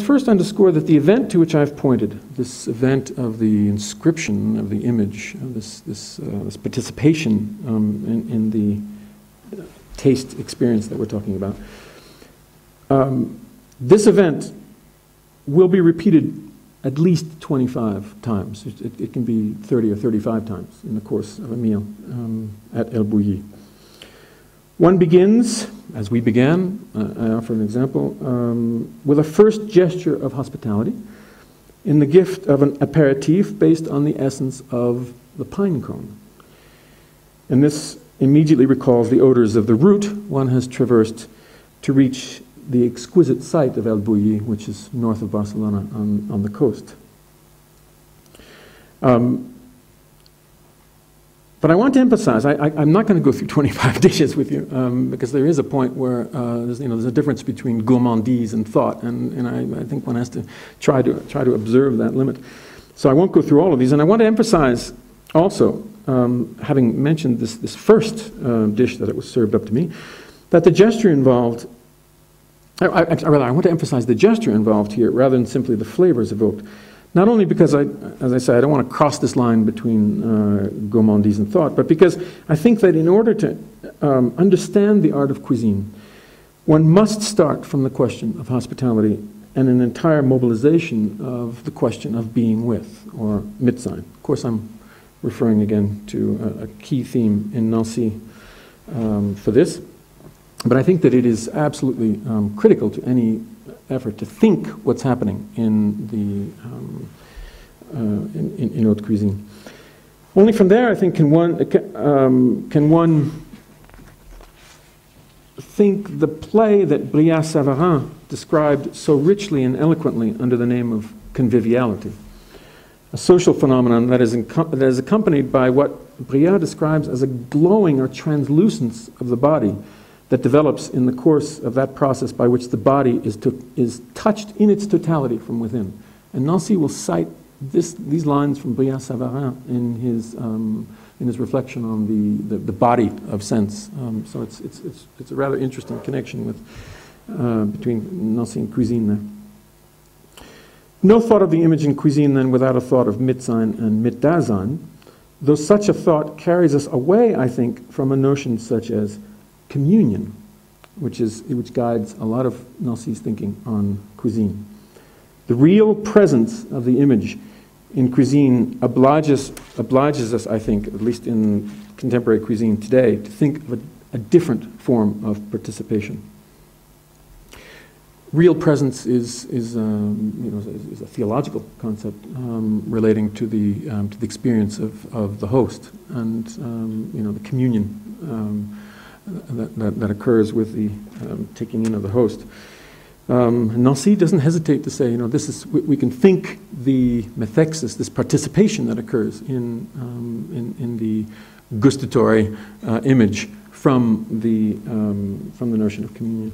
first underscore that the event to which I've pointed, this event of the inscription of the image, this participation in the taste experience that we're talking about, this event will be repeated at least 25 times. It can be 30 or 35 times in the course of a meal at elBulli. One begins, as we began, I offer an example, with a first gesture of hospitality in the gift of an aperitif based on the essence of the pine cone. And this immediately recalls the odors of the route one has traversed to reach the exquisite site of elBulli, which is north of Barcelona on the coast. But I want to emphasize, I'm not going to go through 25 dishes with you, because there is a point where there's a difference between gourmandise and thought, and I think one has to try to observe that limit. So I won't go through all of these, and I want to emphasize also, having mentioned this first dish that it was served up to me, that the gesture involved, I want to emphasize the gesture involved here rather than simply the flavors evoked. Not only because, as I say, I don't want to cross this line between gourmandise and thought, but because I think that in order to understand the art of cuisine, one must start from the question of hospitality and an entire mobilization of the question of being with, or mitsein. Of course, I'm referring again to a key theme in Nancy for this. But I think that it is absolutely critical to any effort to think what's happening in the in haute cuisine. Only from there, I think, can one think the play that Brillat-Savarin described so richly and eloquently under the name of conviviality, a social phenomenon that is accompanied by what Brillat describes as a glowing or translucence of the body that develops in the course of that process by which the body is touched in its totality from within. And Nancy will cite these lines from Brillat-Savarin in his reflection on the body of sense. So it's a rather interesting connection with between Nancy and Cuisine there. No thought of the image in Cuisine then without a thought of mitsein and mitdasein, though such a thought carries us away, I think, from a notion such as communion, which guides a lot of Nancy's thinking on cuisine. The real presence of the image in cuisine obliges us, I think, at least in contemporary cuisine today, to think of a different form of participation. Real presence is a theological concept relating to the experience of the host and the communion that occurs with the taking in of the host. Nancy doesn't hesitate to say, we can think the methexis, this participation that occurs in the gustatory image from the notion of communion.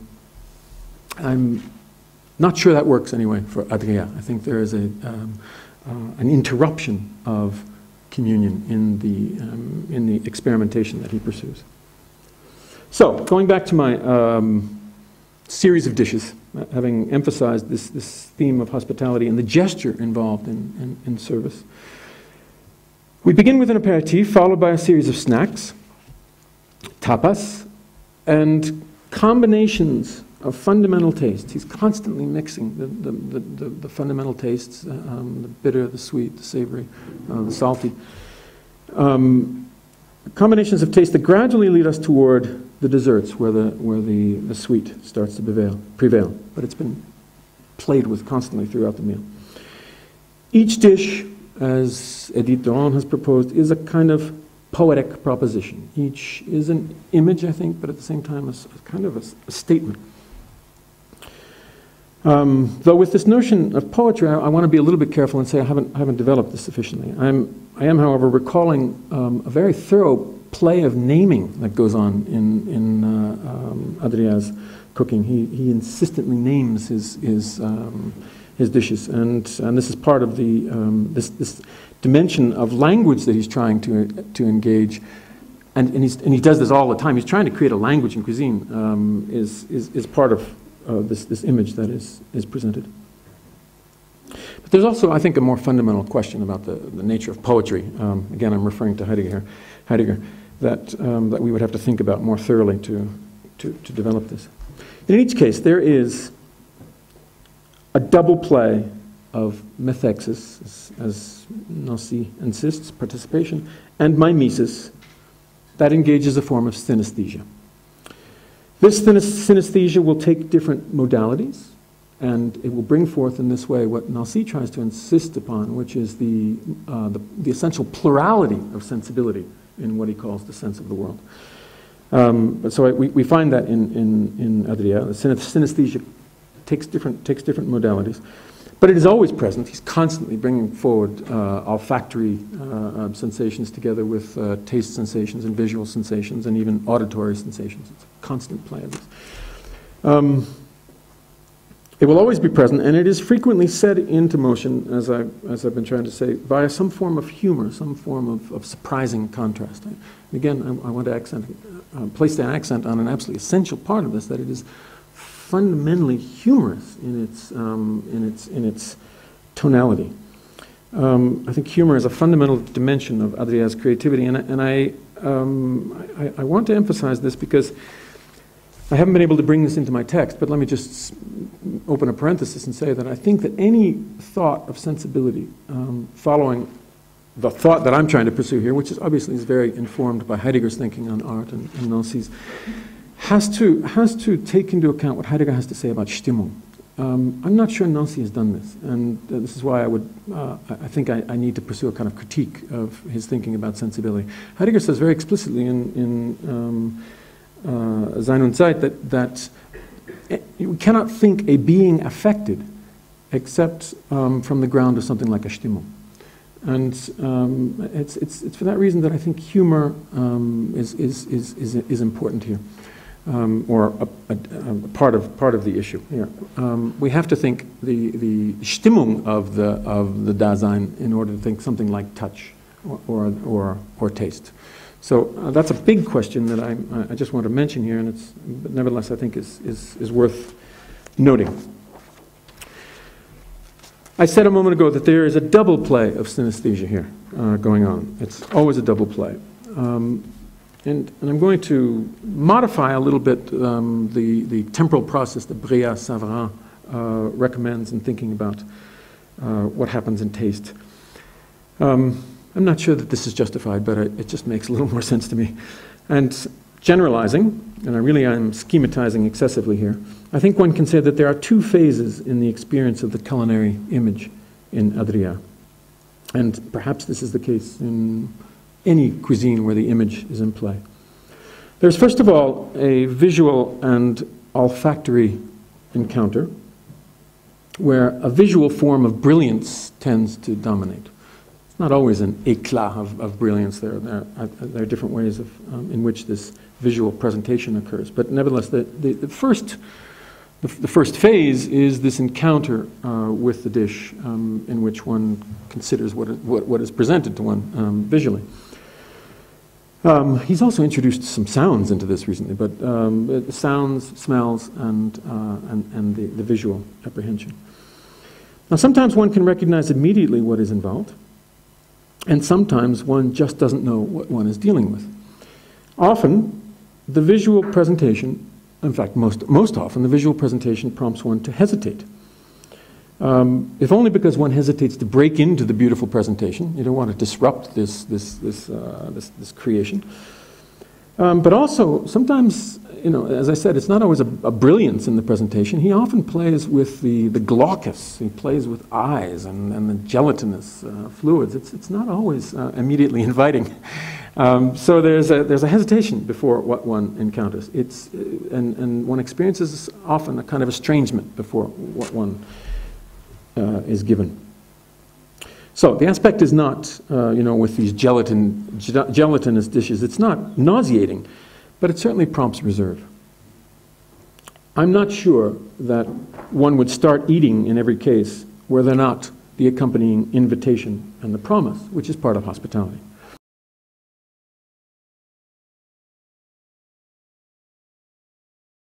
I'm not sure that works anyway for Adrià. I think there is an interruption of communion in the experimentation that he pursues. So, going back to my series of dishes, having emphasized this theme of hospitality and the gesture involved in service, we begin with an aperitif followed by a series of snacks, tapas, and combinations of fundamental tastes. He's constantly mixing the fundamental tastes, the bitter, the sweet, the savory, the salty. Combinations of tastes that gradually lead us toward the desserts, where the sweet starts to prevail. But it's been played with constantly throughout the meal. Each dish, as Edith Durand has proposed, is a kind of poetic proposition. Each is an image, I think, but at the same time a kind of a statement. Though with this notion of poetry, I want to be a little bit careful and say I haven't developed this sufficiently. I am, however, recalling a very thorough play of naming that goes on in Adrià's cooking. He insistently names his dishes, and this is part of the this dimension of language that he's trying to engage, and he does this all the time. He's trying to create a language in cuisine. Is part of this image that is presented. But there's also, I think, a more fundamental question about the nature of poetry. Again, I'm referring to Heidegger, that we would have to think about more thoroughly to develop this. In each case, there is a double play of methexis, as Nancy insists, participation, and mimesis that engages a form of synesthesia. This synesthesia will take different modalities, and it will bring forth in this way what Nancy tries to insist upon, which is the essential plurality of sensibility in what he calls the sense of the world. So we find that in Adrià. The synesthesia takes different modalities, but it is always present. He's constantly bringing forward olfactory sensations together with taste sensations and visual sensations and even auditory sensations. It's a constant play of this. It will always be present, and it is frequently set into motion, as I've been trying to say, via some form of humor, some form of surprising contrast. Again, I want to place the accent on an absolutely essential part of this, that it is fundamentally humorous in its tonality. I think humor is a fundamental dimension of Adrià's creativity, and I want to emphasize this because I haven't been able to bring this into my text, but let me just open a parenthesis and say that I think that any thought of sensibility following the thought that I'm trying to pursue here, which is obviously very informed by Heidegger's thinking on art and Nancy's, has to take into account what Heidegger has to say about Stimmung. I'm not sure Nancy has done this, and this is why I think I need to pursue a kind of critique of his thinking about sensibility. Heidegger says very explicitly in Sein und Zeit that you cannot think a being affected except from the ground of something like a Stimmung. And it's for that reason that I think humor is important here, or a part of the issue here. We have to think the Stimmung of the Dasein in order to think something like touch or taste. So that's a big question that I just want to mention here, and but nevertheless I think is worth noting. I said a moment ago that there is a double play of synesthesia here going on. It's always a double play. And I'm going to modify a little bit the temporal process that Bréa-Savarin recommends in thinking about what happens in taste. I'm not sure that this is justified, but it just makes a little more sense to me. And generalizing, and I really am schematizing excessively here, I think one can say that there are two phases in the experience of the culinary image in Adrià. And perhaps this is the case in any cuisine where the image is in play. There's first of all a visual and olfactory encounter where a visual form of brilliance tends to dominate. It's not always an éclat of brilliance. There are different ways in which this visual presentation occurs. But nevertheless, the first phase is this encounter with the dish in which one considers what is presented to one visually. He's also introduced some sounds into this recently, but sounds, smells, and the visual apprehension. Now, sometimes one can recognize immediately what is involved, and sometimes one just doesn't know what one is dealing with. Often, the visual presentation, in fact, most often, the visual presentation prompts one to hesitate. If only because one hesitates to break into the beautiful presentation. You don't want to disrupt this creation. But also, sometimes, as I said, it's not always a brilliance in the presentation. He often plays with the glaucous. He plays with eyes and the gelatinous fluids. It's not always immediately inviting. So there's a hesitation before what one encounters. And one experiences often a kind of estrangement before what one is given. So the aspect is not, with these gelatinous dishes, it's not nauseating, but it certainly prompts reserve. I'm not sure that one would start eating in every case were there not the accompanying invitation and the promise, which is part of hospitality.